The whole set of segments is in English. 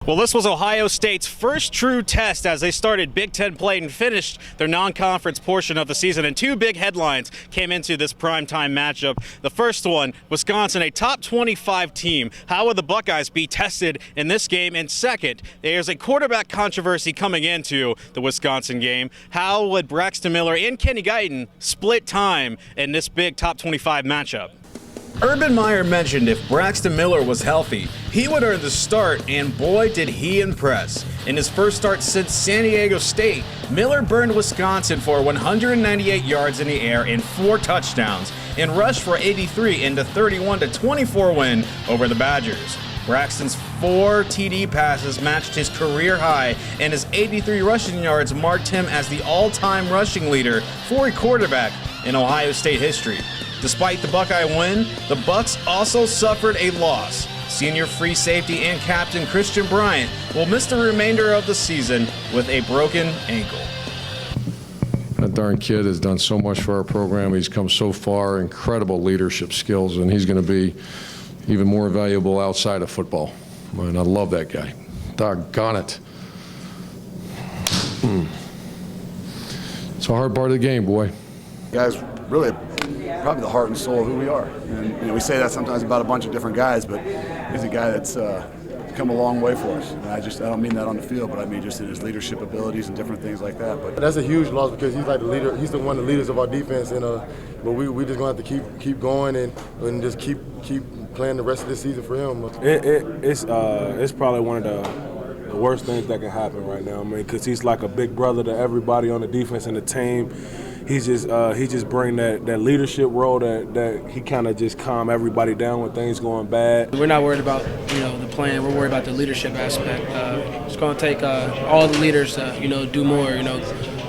Well, this was Ohio State's first true test as they started Big Ten play and finished their non-conference portion of the season. And two big headlines came into this primetime matchup. The first one, Wisconsin, a top 25 team. How would the Buckeyes be tested in this game? And second, there's a quarterback controversy coming into the Wisconsin game. How would Braxton Miller and Kenny Guyton split time in this big top 25 matchup? Urban Meyer mentioned if Braxton Miller was healthy, he would earn the start, and boy did he impress. In his first start since San Diego State, Miller burned Wisconsin for 198 yards in the air and 4 touchdowns, and rushed for 83 in the 31-24 win over the Badgers. Braxton's 4 TD passes matched his career high, and his 83 rushing yards marked him as the all-time rushing leader for a quarterback in Ohio State history. Despite the Buckeye win, the Bucs also suffered a loss. Senior free safety and captain Christian Bryant will miss the remainder of the season with a broken ankle. That darn kid has done so much for our program. He's come so far, incredible leadership skills, and he's going to be even more valuable outside of football. And I love that guy. Doggone it. It's a hard part of the game, boy. Guys, really probably the heart and soul of who we are. And we say that sometimes about a bunch of different guys, but he's a guy that's come a long way for us. And I don't mean that on the field, but I mean just in his leadership abilities and different things like that. But that's a huge loss because he's like the leader. He's one of the leaders of our defense, and but we just gonna have to keep going and just keep playing the rest of this season for him. It's probably one of the worst things that can happen right now. I mean, because he's like a big brother to everybody on the defense and the team. He just bring that leadership role that he kind of just calm everybody down when things going bad. We're not worried about the plan. We're worried about the leadership aspect. It's going to take all the leaders to do more.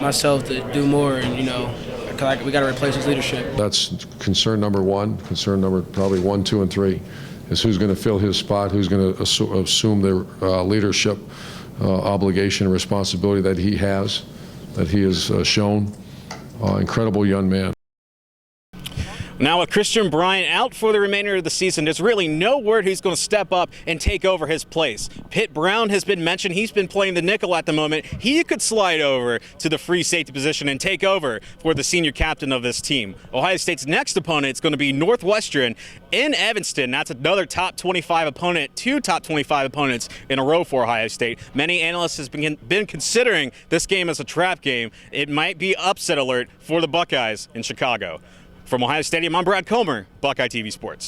Myself to do more, and we got to replace his leadership. That's concern number one. Concern number probably 1, 2, and 3 is who's going to fill his spot, who's going to assume the leadership obligation and responsibility that he has shown. Incredible young man. Now with Christian Bryant out for the remainder of the season, there's really no word who's going to step up and take over his place. Pitt Brown has been mentioned. He's been playing the nickel at the moment. He could slide over to the free safety position and take over for the senior captain of this team. Ohio State's next opponent is going to be Northwestern in Evanston. That's another top 25 opponent, 2 top 25 opponents in a row for Ohio State. Many analysts have been considering this game as a trap game. It might be upset alert for the Buckeyes in Chicago. From Ohio Stadium, I'm Brad Comer, BuckeyeTV Sports.